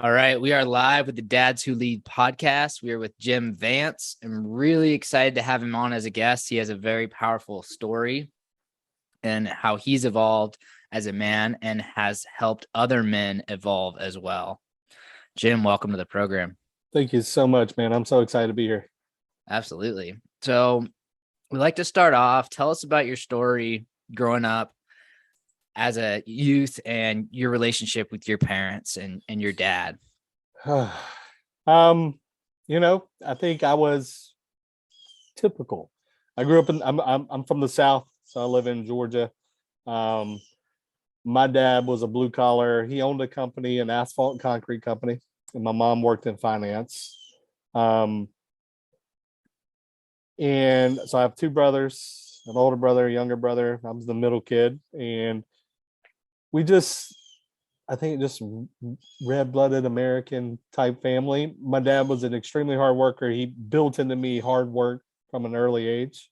All right, we are live with the Dads Who Lead podcast. We are with Jim Vance. I'm really excited to have him on as a guest. He has a very powerful story and how he's evolved as a man and has helped other men evolve as well. Jim, welcome to the program. Thank you so much, man. I'm so excited to be here. Absolutely. So we'd like to start off. Tell us about your story growing up as a youth and your relationship with your parents and your dad. um, I think I was typical. I grew up in I'm from the South, so I live in Georgia. Um, my dad was a blue collar. He owned a company, an asphalt and concrete company, and my mom worked in finance. Um, and so I have two brothers, an older brother, a younger brother. I was the middle kid, and we just I think just red-blooded American type family. My dad was an extremely hard worker. He built into me hard work from an early age.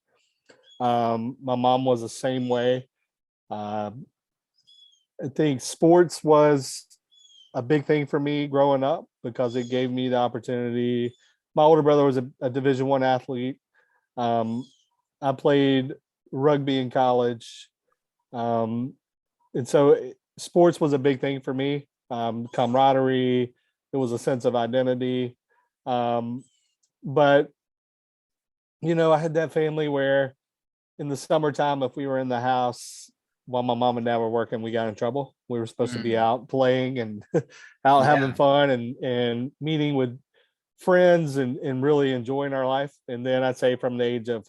My mom was the same way. Uh, I think sports was a big thing for me growing up because it gave me the opportunity. My older brother was a Division I athlete. Um, I played rugby in college. Um, and so sports was a big thing for me. Camaraderie, it was a sense of identity. Um, but I had that family where in the summertime, if we were in the house while my mom and dad were working, we got in trouble. We were supposed to be out playing and out having Yeah. fun and meeting with friends and really enjoying our life. And then I'd say from the age of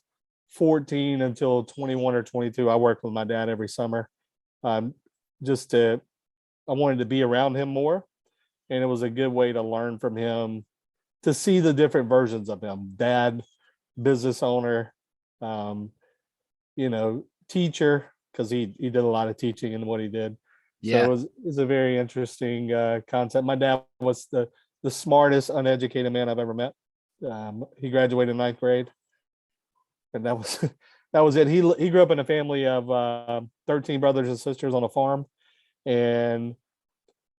14 until 21 or 22, I worked with my dad every summer. Um, just to I wanted to be around him more, and it was a good way to learn from him, to see the different versions of him: dad, business owner, um, teacher, because he did a lot of teaching in what he did. So Yeah. it was a very interesting concept. My dad was the smartest uneducated man I've ever met. He graduated in ninth grade, and that was that was it. He grew up in a family of 13 brothers and sisters on a farm, and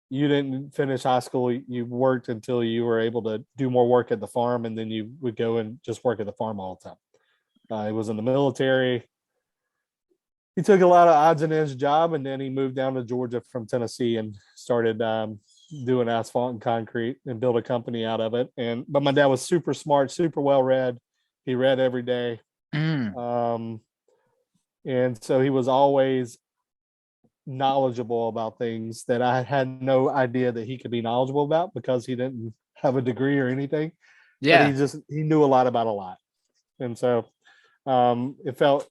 you didn't finish high school. You worked until you were able to do more work at the farm, and then you would go and just work at the farm all the time. He was in the military. He took a lot of odds and ends job, and then he moved down to Georgia from Tennessee and started doing asphalt and concrete and built a company out of it. But my dad was super smart, super well read. He read every day, Mm. um, and so he was always knowledgeable about things that I had no idea that he could be knowledgeable about because he didn't have a degree or anything, but Yeah. he knew a lot about a lot. And so it felt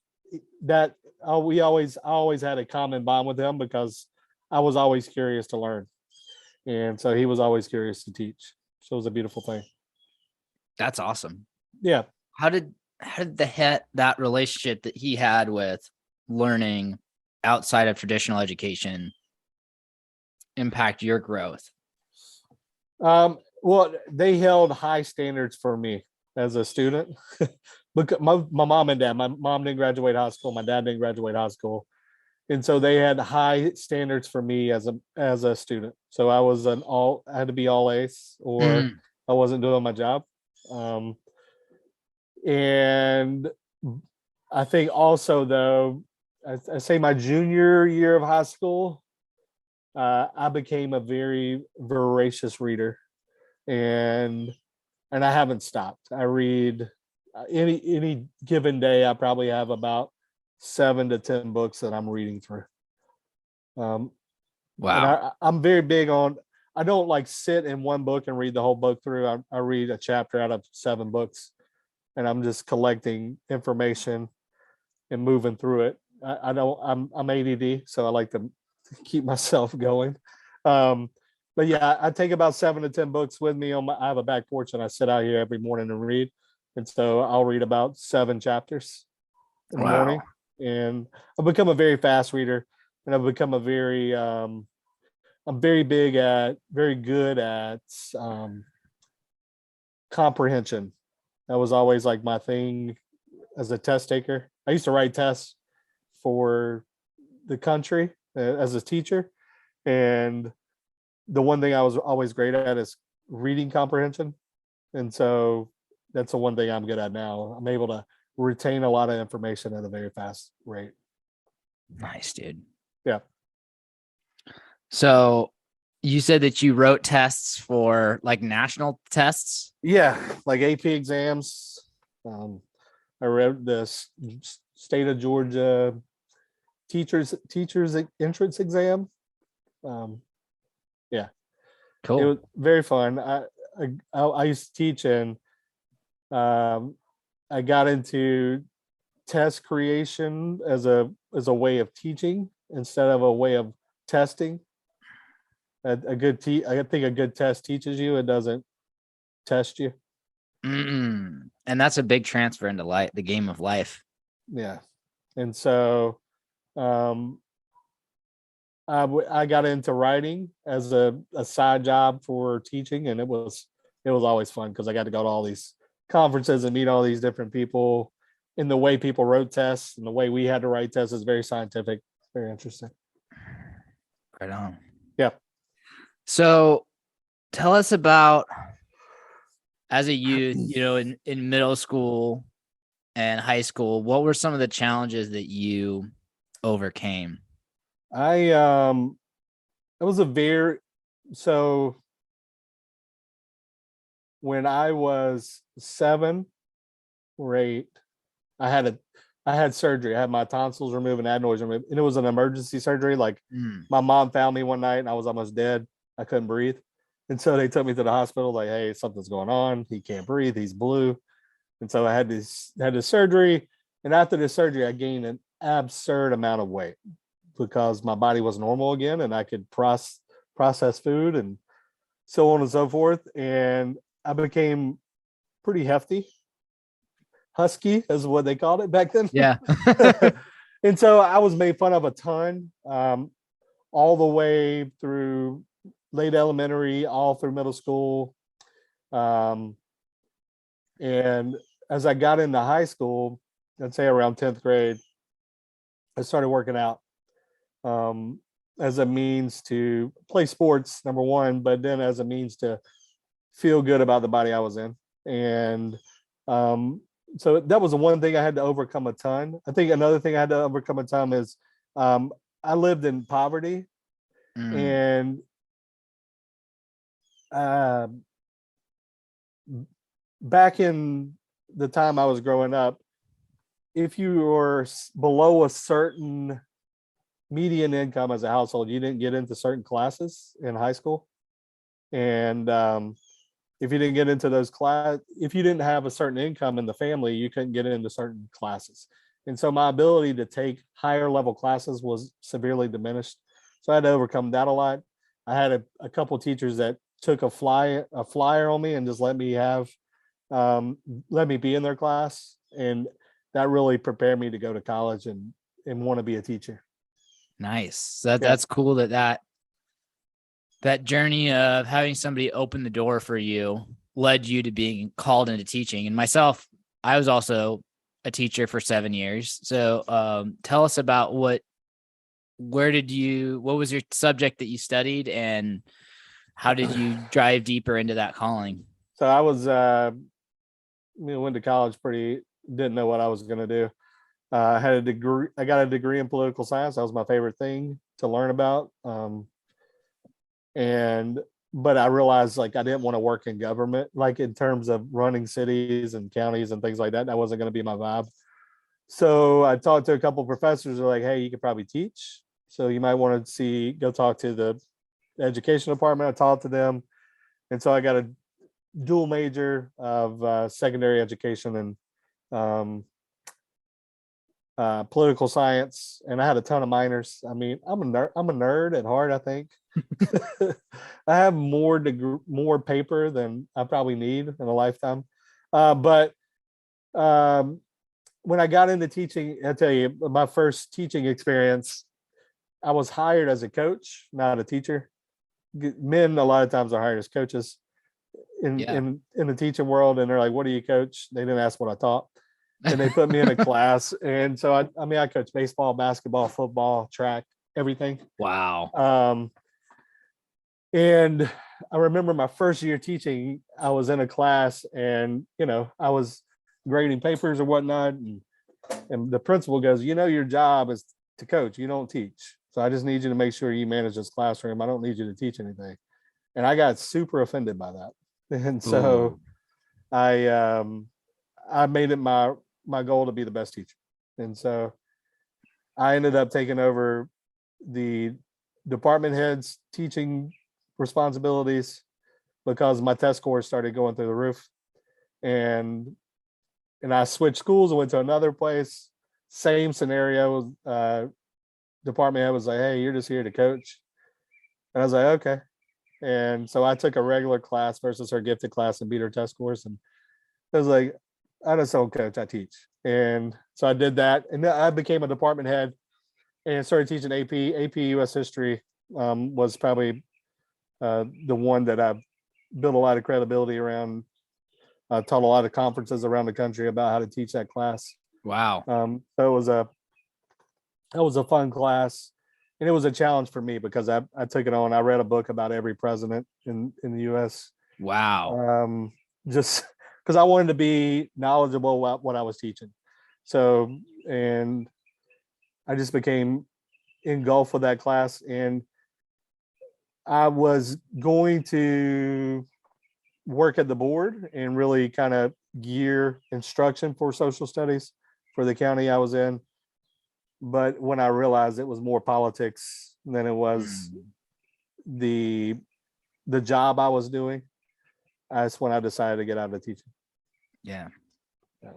that I always had a common bond with him because I was always curious to learn. And so he was always curious to teach. So it was a beautiful thing. That's awesome. Yeah. How did that relationship that he had with learning outside of traditional education impact your growth? Well, they held high standards for me as a student. Because my mom and dad, my mom didn't graduate high school, my dad didn't graduate high school, and so they had high standards for me as a student. So I had to be all ace, or Mm. I wasn't doing my job. Um, and I think also though, I say my junior year of high school, I became a very voracious reader, and I haven't stopped. I read any given day. I probably have about 7 to 10 books that I'm reading through. Um, and Wow. I'm very big on. I don't like sit in one book and read the whole book through. I read a chapter out of 7 books, and I'm just collecting information and moving through it. I don't. I'm ADD, so I like to keep myself going. Um, but yeah, I take about 7 to 10 books with me on my. I have a back porch, and I sit out here every morning and read. And so I'll read about 7 chapters in the Wow. morning, and I've become a very fast reader, and I've become I'm very good at comprehension. That was always like my thing as a test taker. I used to write tests for the country as a teacher, and the one thing I was always great at is reading comprehension. And so that's the one thing I'm good at now. I'm able to retain a lot of information at a very fast rate. Nice, dude. Yeah. So you said that you wrote tests for like national tests? Yeah, like AP exams. I wrote the state of Georgia teachers entrance exam. Yeah, Cool. it was very fun. I used to teach, and I got into test creation as a way of teaching instead of a way of testing. I think a good test teaches you; it doesn't test you. And that's a big transfer into the game of life. Yeah, and so um, I got into writing as a side job for teaching, and it was always fun because I got to go to all these conferences and meet all these different people. And the way people wrote tests and the way we had to write tests is very scientific, very interesting. Right on. Yeah. So tell us about, as a youth, in middle school and high school, what were some of the challenges that you overcame? It was so when I was 7 or 8, I had surgery. I had my tonsils removed and adenoids removed, and it was an emergency surgery. Like my mom found me one night and I was almost dead. I couldn't breathe. And so they took me to the hospital, like, hey, something's going on. He can't breathe. He's blue. And so I had this surgery. And after the surgery, I gained an absurd amount of weight because my body was normal again and I could process food and so on and so forth. And I became pretty hefty. Husky is what they called it back then. Yeah. And so I was made fun of a ton, all the way through late elementary, all through middle school. And as I got into high school, I'd say around 10th grade, I started working out as a means to play sports, number one, but then as a means to feel good about the body I was in. And so that was the one thing I had to overcome a ton. I think another thing I had to overcome a ton is I lived in poverty. And back in the time I was growing up, if you were below a certain median income as a household, you didn't get into certain classes in high school. And if you didn't get into those if you didn't have a certain income in the family, you couldn't get into certain classes. And so my ability to take higher level classes was severely diminished. So I had to overcome that a lot. I had a couple of teachers that took a flyer on me and just let me be in their class. And that really prepared me to go to college and want to be a teacher. Nice. That's cool that journey of having somebody open the door for you led you to being called into teaching. And myself, I was also a teacher for 7 years. So tell us about what was your subject that you studied and how did you drive deeper into that calling? So I was, went to college didn't know what I was going to do. I had a degree. I got a degree in political science. That was my favorite thing to learn about. But I realized like I didn't want to work in government, like in terms of running cities and counties and things like that. That wasn't going to be my vibe. So I talked to a couple of professors. They're like, "Hey, you could probably teach. So you might want to go talk to the education department." I talked to them, and so I got a dual major of secondary education and political science, and I had a ton of minors. I mean, I'm a nerd at heart, I think. I have more paper than I probably need in a lifetime. But when I got into teaching, I tell you, my first teaching experience, I was hired as a coach, not a teacher. Men a lot of times are hired as coaches in the teaching world, and they're like, "What do you coach?" They didn't ask what I taught. And they put me in a class. And so I coach baseball, basketball, football, track, everything. Wow. And I remember my first year teaching, I was in a class and, I was grading papers or whatnot. And the principal goes, your job is to coach, you don't teach. So I just need you to make sure you manage this classroom. I don't need you to teach anything. And I got super offended by that. And so Ooh. I made it my goal to be the best teacher. And so I ended up taking over the department heads teaching responsibilities because my test scores started going through the roof. And I switched schools and went to another place. Same scenario. Department head was like, "Hey, you're just here to coach," and I was like, "Okay." And so I took a regular class versus her gifted class and beat her test scores. And I was like, "I just don't coach, I teach." And so I did that, and then I became a department head and started teaching AP US history. Was probably the one that I've built a lot of credibility around. I taught a lot of conferences around the country about how to teach that class. Wow. So it was a fun class, and it was a challenge for me because I took it on. I read a book about every president in the U.S. Wow. Just because I wanted to be knowledgeable about what I was teaching. So, and I just became engulfed with that class, and I was going to work at the board and really kind of gear instruction for social studies for the county I was in. But when I realized it was more politics than it was Mm. the the job I was doing, that's when I decided to get out of teaching. Yeah. Yeah.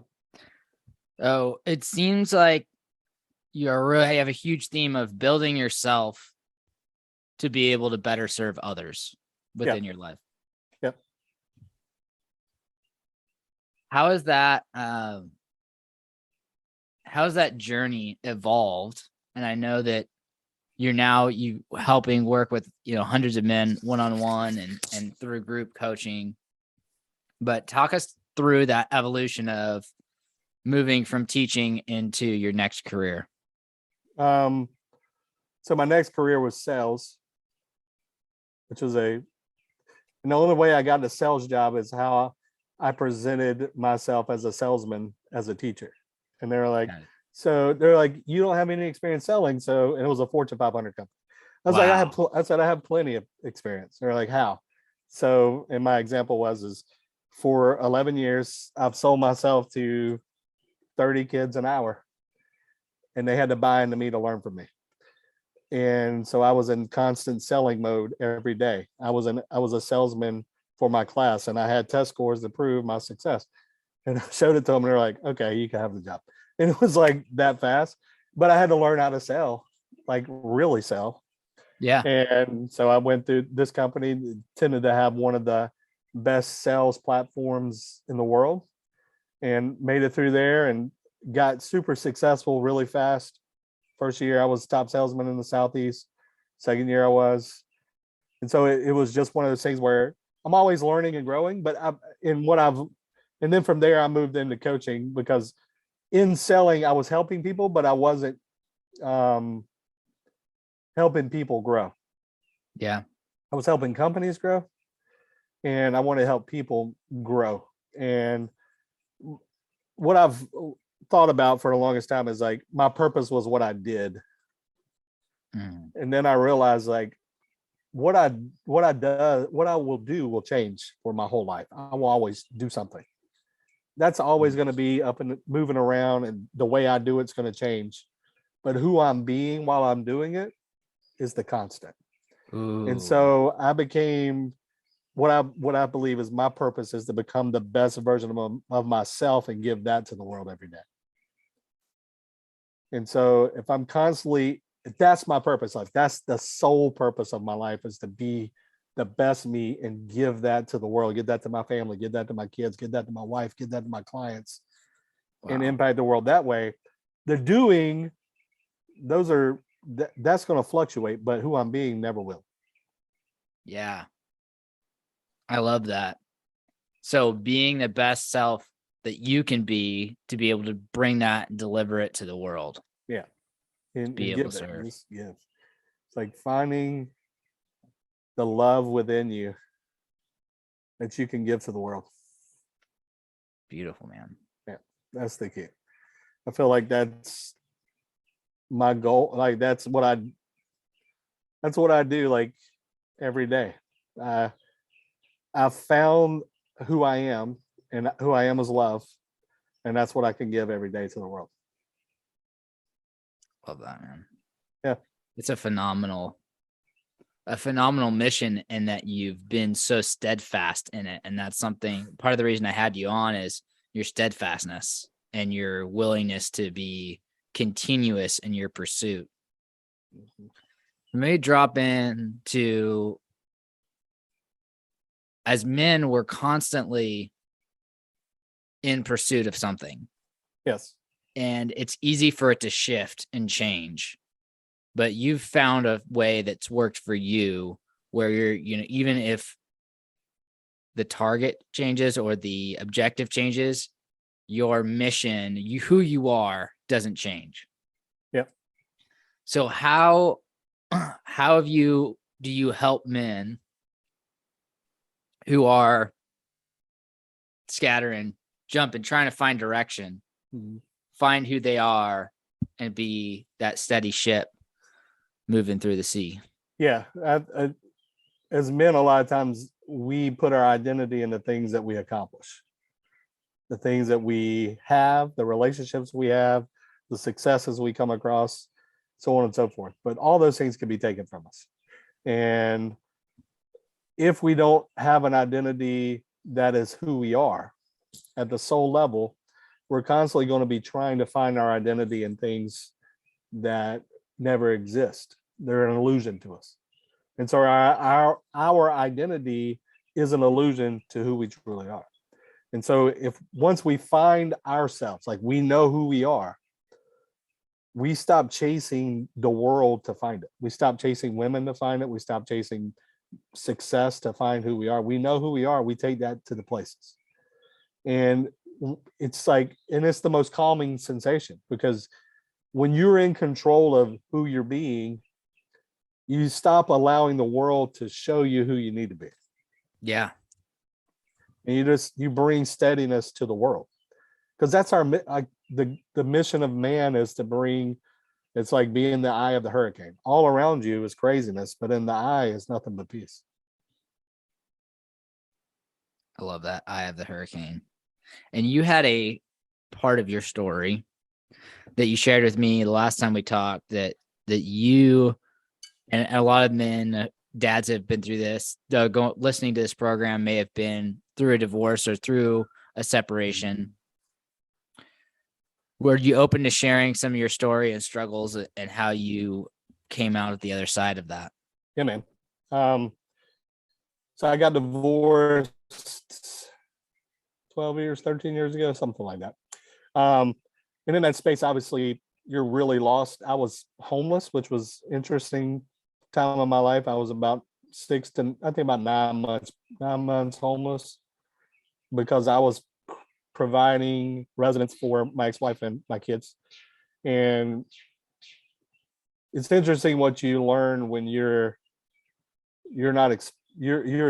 Oh, it seems like you really have a huge theme of building yourself to be able to better serve others Yeah. within your life. Yep. How is that? How's that journey evolved? And I know that you helping work with hundreds of men one-on-one and through group coaching. But talk us through that evolution of moving from teaching into your next career. So my next career was sales, which was and the only way I got a sales job is how I presented myself as a salesman, as a teacher. And they're like, you don't have any experience selling. So, and it was a Fortune 500 company. I was like, Wow. I said, I have plenty of experience. They're like, how? So, and my example is for 11 years, I've sold myself to 30 kids an hour, and they had to buy into me to learn from me. And so I was in constant selling mode every day. I was a salesman for my class, and I had test scores to prove my success. And I showed it to them, and they're like, "Okay, you can have the job." And it was like that fast, but I had to learn how to sell, like really sell. Yeah. And so I went through this company, tended to have one of the best sales platforms in the world, and made it through there and got super successful really fast. First year I was top salesman in the Southeast. Second year I was. And so it was just one of those things where I'm always learning and growing, but and then from there I moved into coaching because in selling I was helping people, but I wasn't um, helping people grow. Yeah. I was helping companies grow, and I want to help people grow. And what I've thought about for the longest time is like my purpose was what I did. Mm. And then I realized like what I will do will change for my whole life. I will always do something. That's always going to be up and moving around, and the way I do it's going to change. But who I'm being while I'm doing it is the constant. And Ooh. so I became what I believe is my purpose is to become the best version of myself and give that to the world every day. And so if I'm constantly, if that's my purpose, like that's the sole purpose of my life is to be the best me and give that to the world, give that to my family, give that to my kids, give that to my wife, give that to my clients, and Wow. impact the world that way. The doing, that's going to fluctuate, but who I'm being never will. Yeah. I love that. So being the best self that you can be to be able to bring that and deliver it to the world. Yeah. To be And able to give it. serve. Just give. It's like finding the love within you that you can give to the world. Beautiful, man. Yeah, that's the key. I feel like that's my goal. Like that's what I do like every day. I've found who I am, and who I am is love, and that's what I can give every day to the world. Love that, man. Yeah. It's a phenomenal mission, in that you've been so steadfast in it. And that's something, part of the reason I had you on is your steadfastness and your willingness to be continuous in your pursuit. Maybe drop in to, as men, we're constantly in pursuit of something. Yes. And it's easy for it to shift and change. But you've found a way that's worked for you, where you're, even if the target changes or the objective changes, your mission, who you are, doesn't change. Yep. So how do you help men who are scattering, jumping, trying to find direction, find who they are, and be that steady ship moving through the sea? Yeah. As men, a lot of times we put our identity in the things that we accomplish, the things that we have, the relationships we have, the successes we come across, so on and so forth. But all those things can be taken from us. And if we don't have an identity that is who we are at the soul level, we're constantly going to be trying to find our identity in things that never exist. They're an illusion to us. And so our identity is an illusion to who we truly are. And so if once we find ourselves, like we know who we are, we stop chasing the world to find it. We stop chasing women to find it. We stop chasing success to find who we are. We know who we are. We take that to the places. And it's like, and it's the most calming sensation, because when you're in control of who you're being, you stop allowing the world to show you who you need to be. Yeah. And you bring steadiness to the world, because that's the mission of man is to bring. It's like being in the eye of the hurricane. All around you is craziness, but in the eye is nothing but peace. I love that, eye of the hurricane. And you had a part of your story that you shared with me the last time we talked, that you and a lot of men, dads have been through this, listening to this program may have been through a divorce or through a separation. Were you open to sharing some of your story and struggles and how you came out at the other side of that? Yeah, man. So I got divorced 13 years ago, something like that. And in that space, obviously, you're really lost. I was homeless, which was interesting time of my life. I was about 9 months homeless, because I was providing residence for my ex-wife and my kids. And it's interesting what you learn when you're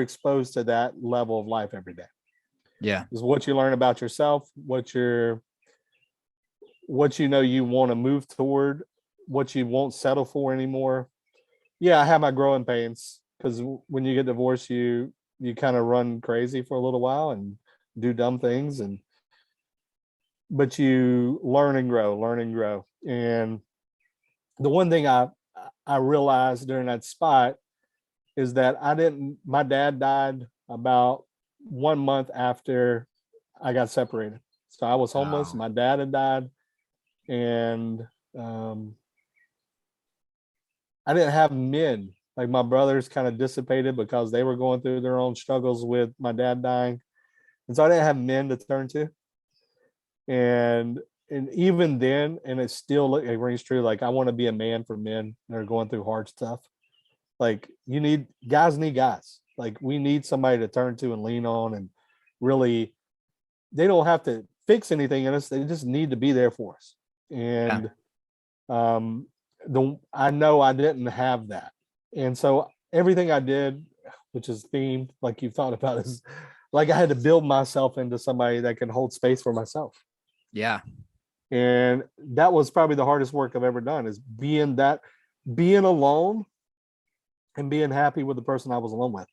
exposed to that level of life every day. Yeah. Is what you learn about yourself, what you know you want to move toward, what you won't settle for anymore. Yeah, I had my growing pains, because when you get divorced, you kind of run crazy for a little while and do dumb things, but you learn and grow. And the one thing I realized during that spot is that my dad died about 1 month after I got separated. So I was homeless. Wow. My dad had died, and I didn't have men. Like, my brothers kind of dissipated because they were going through their own struggles with my dad dying. And so I didn't have men to turn to. And even then, and it still rings true, like, I want to be a man for men that are going through hard stuff. Like, guys need guys. Like, we need somebody to turn to and lean on, and really, they don't have to fix anything in us. They just need to be there for us. And I know I didn't have that. And so everything I did which is themed, like you thought about, is like I had to build myself into somebody that can hold space for myself. Yeah. And that was probably the hardest work I've ever done, is being alone and being happy with the person I was alone with.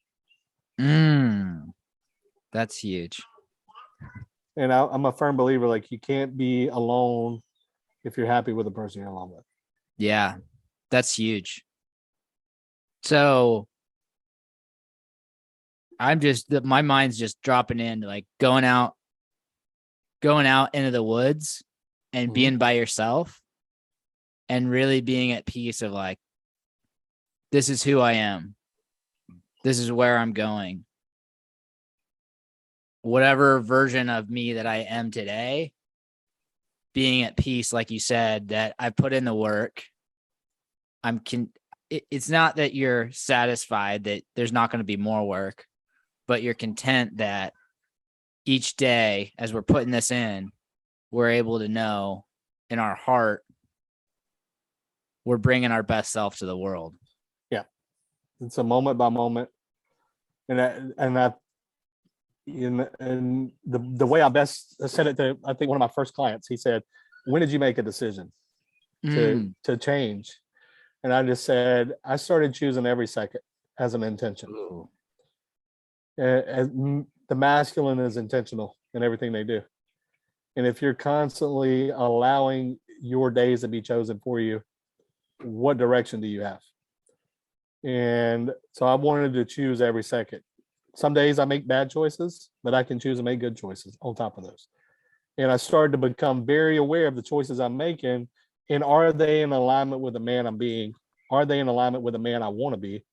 That's huge. And I'm a firm believer, like, you can't be alone if you're happy with the person you're alone with. Yeah, that's huge. So my mind's just dropping in, like going out into the woods and being by yourself and really being at peace of like, this is who I am. This is where I'm going. Whatever version of me that I am today, being at peace, like you said, that I put in the work. It's not that you're satisfied that there's not going to be more work, but you're content that each day as we're putting this in, we're able to know in our heart, we're bringing our best self to the world. Yeah. It's a moment by moment. And the way I best said it to, I think, one of my first clients, he said, when did you make a decision to change? And I just said, I started choosing every second as an intention. The masculine is intentional in everything they do. And if you're constantly allowing your days to be chosen for you, what direction do you have? And so I wanted to choose every second. Some days I make bad choices, but I can choose to make good choices on top of those. And I started to become very aware of the choices I'm making. And are they in alignment with the man I'm being? Are they in alignment with the man I want to be?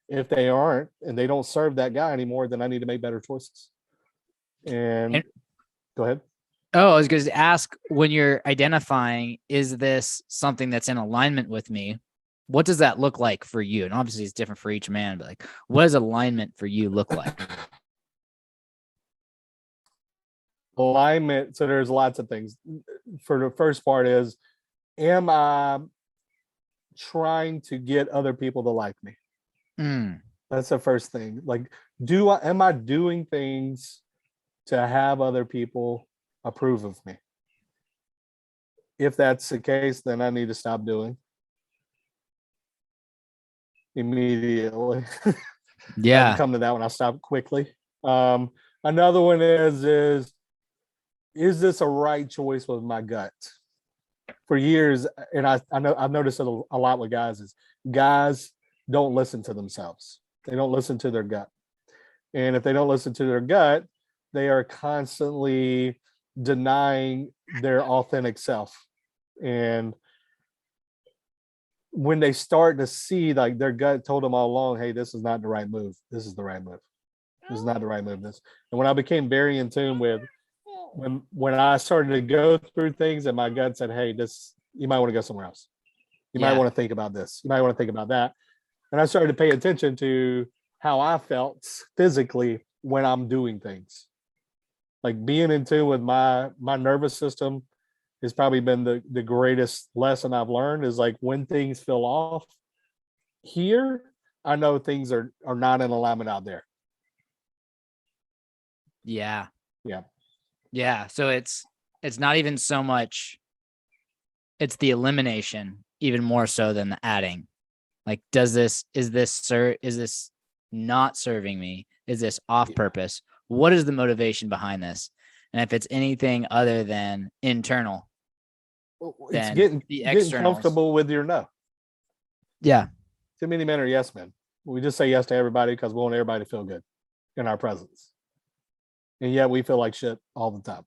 If they aren't, and they don't serve that guy anymore, then I need to make better choices. And go ahead. Oh, I was going to ask, when you're identifying, is this something that's in alignment with me? What does that look like for you? And obviously it's different for each man, but like, what does alignment for you look like? Alignment. So there's lots of things. For the first part is, am I trying to get other people to like me? That's the first thing. Like, am I doing things to have other people approve of me? If that's the case, then I need to stop doing immediately. Yeah. Come to that one, I'll stop quickly. Another one is this a right choice with my gut? For years, and I know I've noticed it a lot with guys, is guys don't listen to themselves. They don't listen to their gut. And if they don't listen to their gut, they are constantly denying their authentic self. And when they start to see, like, their gut told them all along, hey, this is not the right move. This is the right move. This is not the right move. And when I became very in tune with, when I started to go through things and my gut said, hey, you might want to go somewhere else. You might want to think about this. You might want to think about that. And I started to pay attention to how I felt physically when I'm doing things. Like, being in tune with my nervous system has probably been the greatest lesson I've learned, is like, when things feel off here, I know things are not in alignment out there. Yeah. Yeah. Yeah. So it's not even so much, it's the elimination even more so than the adding. Like, is this not serving me? Is this off purpose? What is the motivation behind this? And if it's anything other than internal, it's then getting comfortable with your no. Yeah. Too many men are yes men. We just say yes to everybody because we want everybody to feel good in our presence. And yet we feel like shit all the time.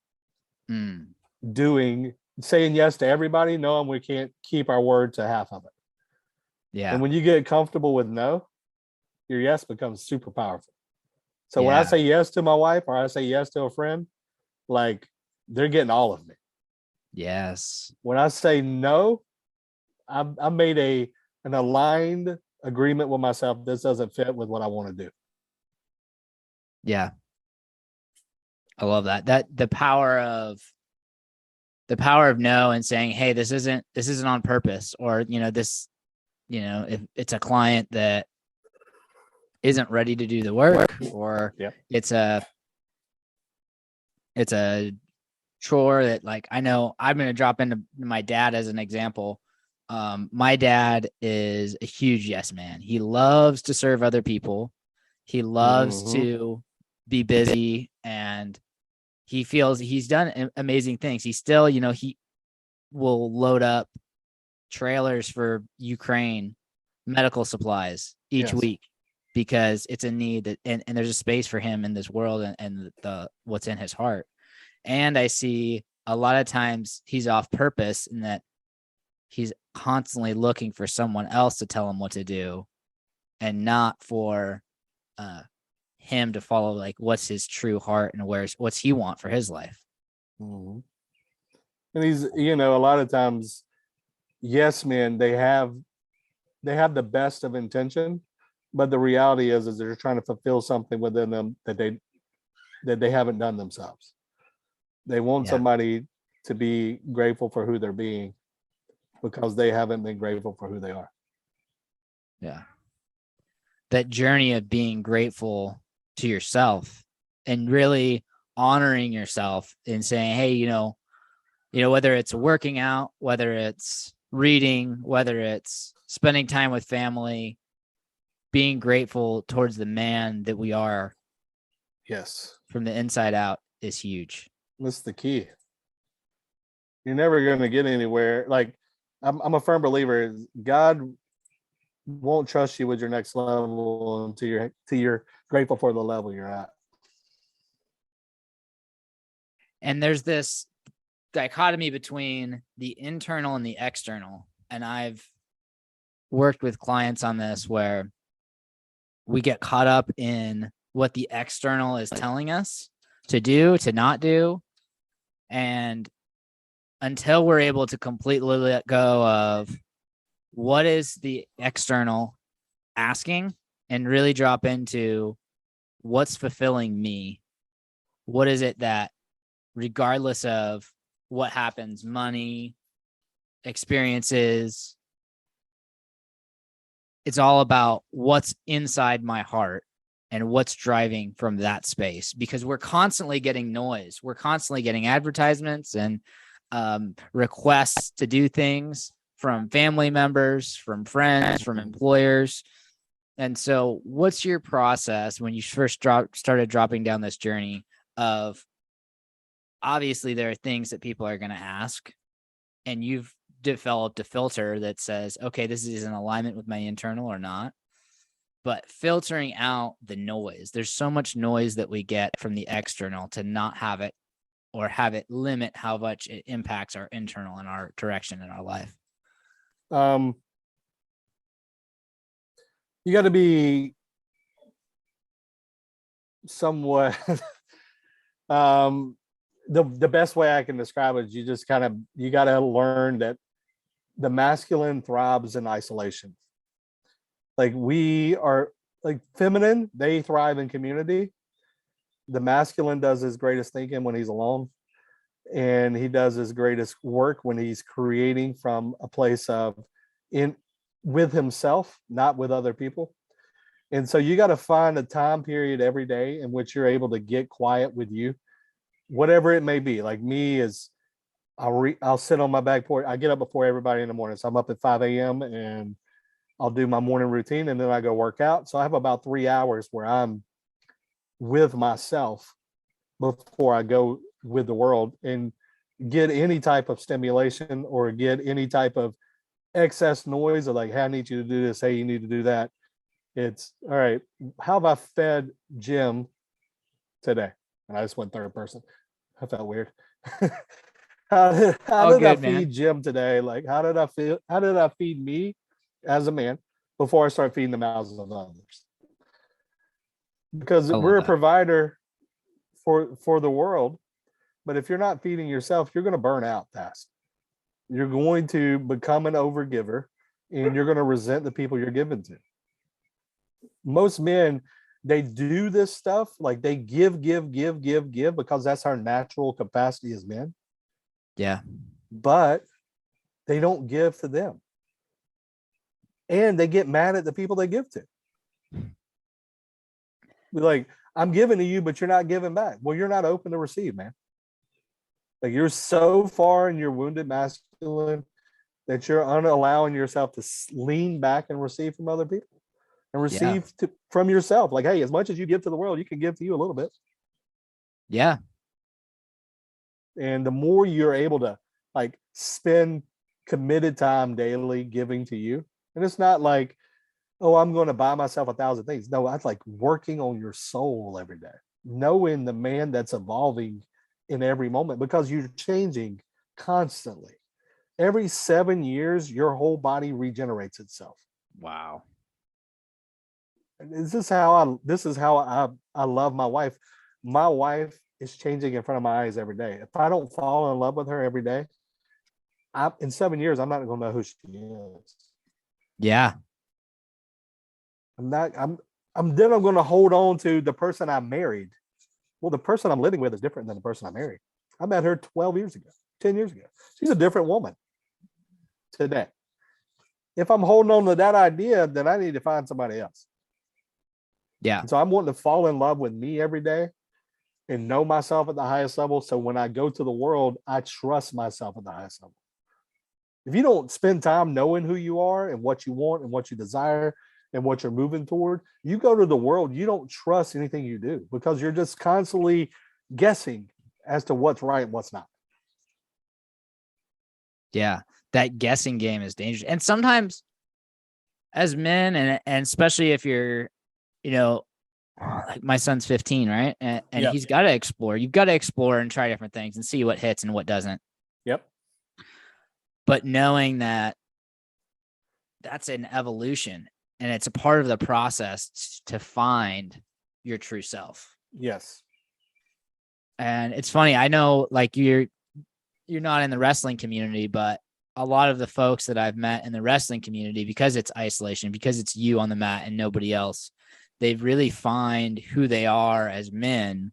Saying yes to everybody, knowing we can't keep our word to half of it. Yeah. And when you get comfortable with no, your yes becomes super powerful. So when I say yes to my wife, or I say yes to a friend, like, they're getting all of me. Yes. When I say no, I made an aligned agreement with myself. This doesn't fit with what I want to do. Yeah. I love that. The power of no, and saying, hey, this isn't on purpose, or, if it's a client that isn't ready to do the work, or Yep. it's a chore that, like, I know I'm going to drop into my dad as an example. My dad is a huge yes man. He loves to serve other people. He loves to be busy, and he feels he's done amazing things. He still, he will load up trailers for Ukraine medical supplies each week because it's a need that, and there's a space for him in this world, and the what's in his heart. And I see a lot of times he's off purpose in that he's constantly looking for someone else to tell him what to do, and not for him to follow like what's his true heart and what's he want for his life. And he's, a lot of times, yes, men, they have the best of intention, but the reality is they're trying to fulfill something within them that they haven't done themselves. They want somebody to be grateful for who they're being because they haven't been grateful for who they are. Yeah. That journey of being grateful to yourself and really honoring yourself and saying, hey, whether it's working out, whether it's reading, whether it's spending time with family, being grateful towards the man that we are. Yes. From the inside out is huge. That's the key. You're never going to get anywhere. Like, I'm a firm believer. God won't trust you with your next level until you're grateful for the level you're at. And there's this dichotomy between the internal and the external. And I've worked with clients on this where we get caught up in what the external is telling us to do, to not do. And until we're able to completely let go of what is the external asking and really drop into what's fulfilling me, what is it that, regardless of what happens, money, experiences, it's all about what's inside my heart and what's driving from that space, because we're constantly getting noise. We're constantly getting advertisements and requests to do things from family members, from friends, from employers. And so what's your process when you first started dropping down this journey of, obviously there are things that people are going to ask, and you've developed a filter that says, okay, this is in alignment with my internal or not, but filtering out the noise. There's so much noise that we get from the external to not have it, or have it limit how much it impacts our internal and our direction in our life. You got to be somewhat the best way I can describe it is you got to learn that the masculine thrives in isolation. Like, we are, like, feminine, they thrive in community. The masculine does his greatest thinking when he's alone, and he does his greatest work when he's creating from a place of with himself, not with other people. And so you got to find a time period every day in which you're able to get quiet with you, whatever it may be. Like me is, I'll sit on my back porch. I get up before everybody in the morning. So I'm up at 5 a.m. and I'll do my morning routine, and then I go work out. So I have about 3 hours where I'm with myself before I go with the world and get any type of stimulation or get any type of excess noise of like, hey, I need you to do this. Hey, you need to do that. It's all right. How have I fed Jim today? And I just went third person. I felt weird. how did I feed Jim today? Like, how did I feel? How did I feed me as a man before I start feeding the mouths of others? Because we're a provider for the world, but if you're not feeding yourself, you're going to burn out fast. You're going to become an overgiver, and you're going to resent the people you're giving to. Most men, they do this stuff, like they give because that's our natural capacity as men. Yeah. But they don't give to them. And they get mad at the people they give to. Like, I'm giving to you, but you're not giving back. Well, you're not open to receive, man. Like, you're so far in your wounded masculine that you're unallowing yourself to lean back and receive from other people and Yeah. receive from yourself. Like, hey, as much as you give to the world, you can give to you a little bit. Yeah. And the more you're able to like spend committed time daily giving to you, and it's not like, oh, I'm going to buy myself 1,000 things. No, that's like working on your soul every day, knowing the man that's evolving in every moment because you're changing constantly. Every 7 years, your whole body regenerates itself. Wow. This is how I love my wife. My wife is changing in front of my eyes every day. If I don't fall in love with her every day, in 7 years, I'm not going to know who she is. Yeah. I'm not. I'm then I'm going to hold on to the person I married. Well, the person I'm living with is different than the person I married. I met her 12 years ago, 10 years ago. She's a different woman today. If I'm holding on to that idea, then I need to find somebody else. Yeah. And so I'm wanting to fall in love with me every day and know myself at the highest level. So when I go to the world, I trust myself at the highest level. If you don't spend time knowing who you are and what you want and what you desire and what you're moving toward, you go to the world, you don't trust anything you do because you're just constantly guessing as to what's right and what's not. Yeah. That guessing game is dangerous. And sometimes as men, and especially if you're, you know, like my son's 15, right? And Yep. he's got to explore. You've got to explore and try different things and see what hits and what doesn't. Yep. But knowing that that's an evolution and it's a part of the process to find your true self. Yes. And it's funny, I know like you're not in the wrestling community, but a lot of the folks that I've met in the wrestling community, because it's isolation, because it's you on the mat and nobody else, they really find who they are as men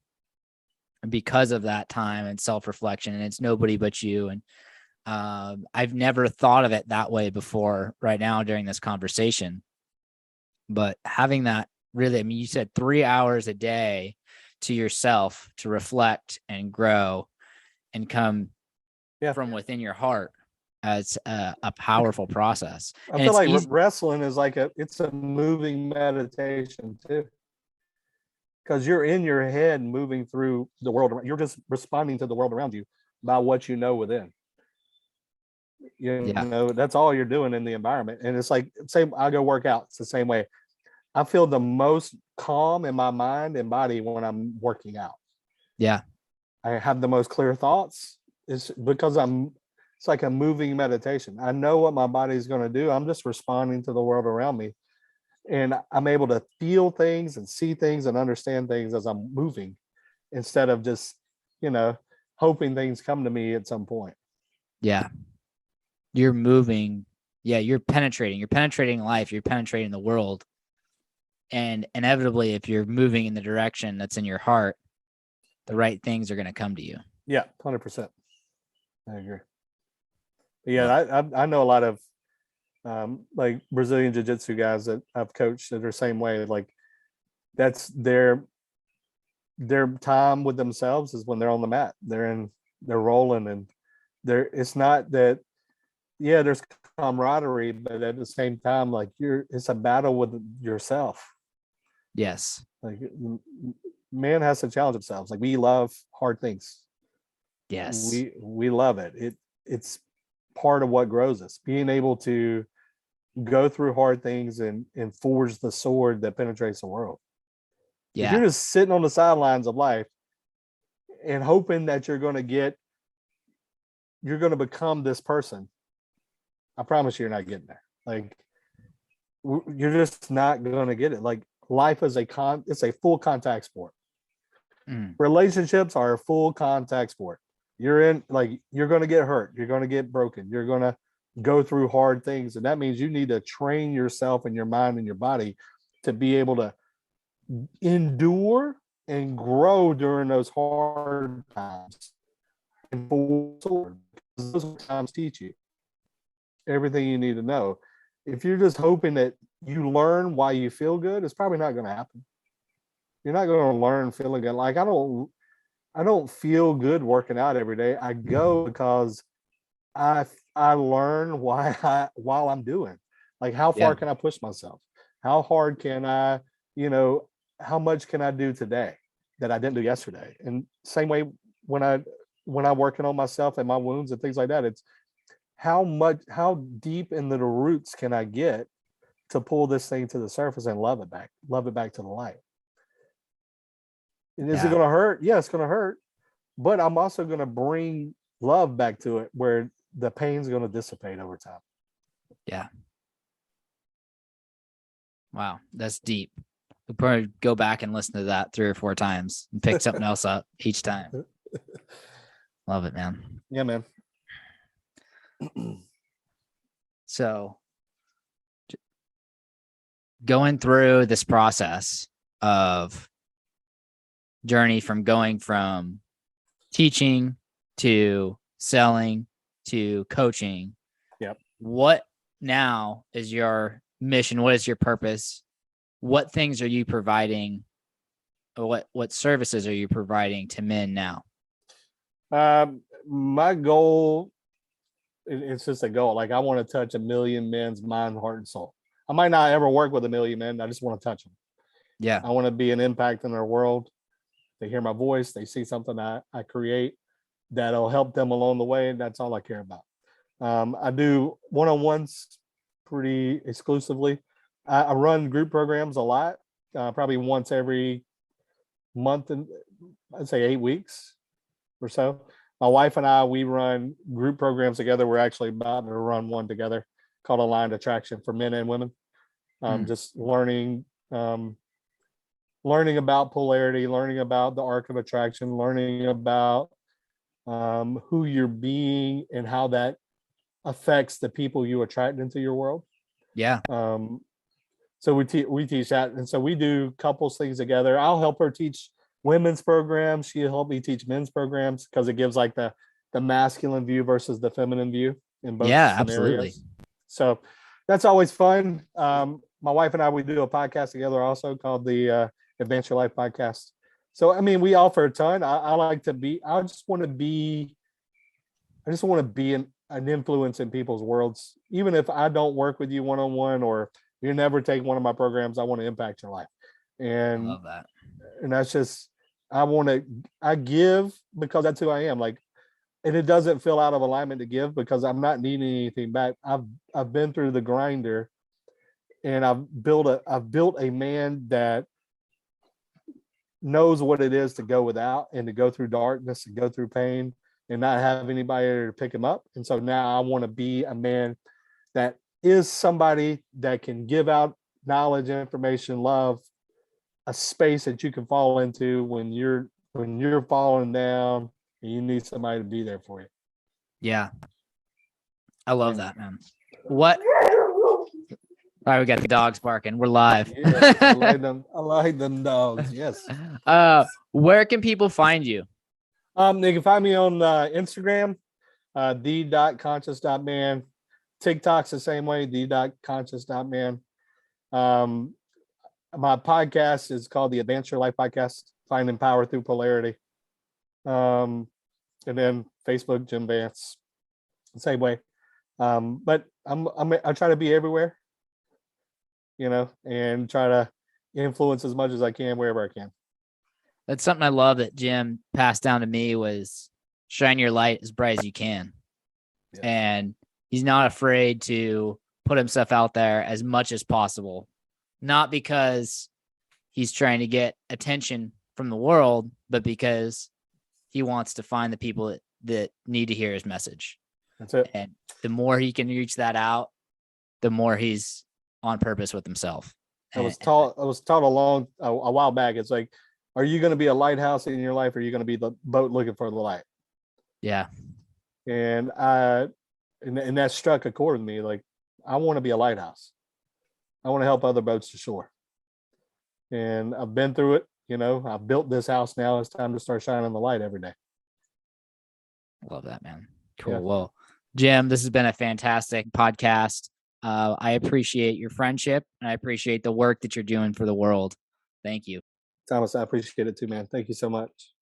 because of that time and self-reflection, and it's nobody but you. And I've never thought of it that way before right now during this conversation, but having that really, I mean, you said 3 hours a day to yourself to reflect and grow and come from within your heart as a powerful process. I And feel it's like easy. wrestling is like it's a moving meditation too. Because you're in your head moving through the world. You're just responding to the world around you by what you know within. You know, that's all you're doing in the environment. And it's like, say I go work out. It's the same way. I feel the most calm in my mind and body when I'm working out. Yeah. I have the most clear thoughts. It's because it's like a moving meditation. I know what my body's going to do. I'm just responding to the world around me. And I'm able to feel things and see things and understand things as I'm moving instead of just, hoping things come to me at some point. Yeah. You're moving. Yeah. You're penetrating life. You're penetrating the world. And inevitably, if you're moving in the direction that's in your heart, the right things are going to come to you. Yeah, 100%. I agree. Yeah, I know a lot of like Brazilian jiu-jitsu guys that I've coached that are the same way. Like that's their time with themselves is when they're on the mat. They're rolling, and it's not that, yeah, there's camaraderie, but at the same time, like it's a battle with yourself. Yes. Like man has to challenge themselves. Like we love hard things. Yes. We love it. It's part of what grows us. Being able to go through hard things and forge the sword that penetrates the world. Yeah. If you're just sitting on the sidelines of life and hoping that you're going to become this person, I promise you're not getting there. Like you're just not going to get it. Like life is it's a full contact sport. Relationships are a full contact sport. You're going to get hurt. You're going to get broken. You're going to go through hard things. And that means you need to train yourself and your mind and your body to be able to endure and grow during those hard times. And those times teach you everything you need to know. If you're just hoping that you learn why you feel good, it's probably not going to happen. you're not going to learn feeling good. Like I don't feel good working out every day. I go because I learn while I'm doing. Like how Yeah. far can I push myself? How hard can I, you know, how much can I do today that I didn't do yesterday? And same way when I'm working on myself and my wounds and things like that, it's how deep into the roots can I get to pull this thing to the surface and love it back to the light. And is it Yeah. going to hurt? Yeah, it's going to hurt, but I'm also going to bring love back to it where the pain's going to dissipate over time. Yeah. Wow. That's deep. We'll probably go back and listen to that 3 or 4 times and pick something else up each time. Love it, man. Yeah, man. So going through this process of journey from going from teaching to selling to coaching. Yep. What now is your mission? What is your purpose? What things are you providing? What services are you providing to men now? My goal, it's just a goal. Like I want to touch 1 million men's mind, heart, and soul. I might not ever work with 1 million men. I just want to touch them. Yeah. I want to be an impact in their world. They hear my voice. They see something I create that'll help them along the way. And that's all I care about. I do one-on-ones pretty exclusively. I run group programs a lot, probably once every month, and I'd say 8 weeks or so. My wife and I, we run group programs together. We're actually about to run one together called Aligned Attraction for men and women. Just learning about polarity, learning about the arc of attraction, learning about who you're being and how that affects the people you attract into your world. Yeah. So we teach that, and so we do couples things together. I'll help her teach women's programs. She'll help me teach men's programs because it gives like the masculine view versus the feminine view in both scenarios. Absolutely. So that's always fun. My wife and I, we do a podcast together also called the Advance Your Life podcast. So I mean, we offer a ton. I just want to be an influence in people's worlds. Even if I don't work with you one-on-one or you never take one of my programs, I want to impact your life. And I love that. And that's just, I give because that's who I am. Like, and it doesn't feel out of alignment to give because I'm not needing anything back. I've been through the grinder, and I've built a man that knows what it is to go without and to go through darkness and go through pain and not have anybody to pick him up. And so now I want to be a man that is somebody that can give out knowledge, information, love, a space that you can fall into when you're falling down and you need somebody to be there for you. Yeah. I love that, man. What? All right, we got the dogs barking. We're live. Yes, I like them dogs. Yes. Where can people find you? They can find me on Instagram, the.conscious.man. TikTok's the same way, the.conscious.man. My podcast is called the Advance Your Life Podcast, Finding Power Through Polarity. And then Facebook, Jim Vance, same way. But I try to be everywhere, and try to influence as much as I can wherever I can. That's something I love that Jim passed down to me was shine your light as bright as you can. Yeah. And he's not afraid to put himself out there as much as possible. Not because he's trying to get attention from the world, but because he wants to find the people that need to hear his message. That's it. And the more he can reach that out, the more he's on purpose with himself. I was taught a while back. It's like, are you going to be a lighthouse in your life, or are you going to be the boat looking for the light? Yeah. And and that struck a chord with me. Like, I want to be a lighthouse. I want to help other boats to shore. And I've been through it. I've built this house now. It's time to start shining the light every day. Love that, man. Cool. Yeah. Well, Jim, this has been a fantastic podcast. I appreciate your friendship, and I appreciate the work that you're doing for the world. Thank you. Thomas, I appreciate it too, man. Thank you so much.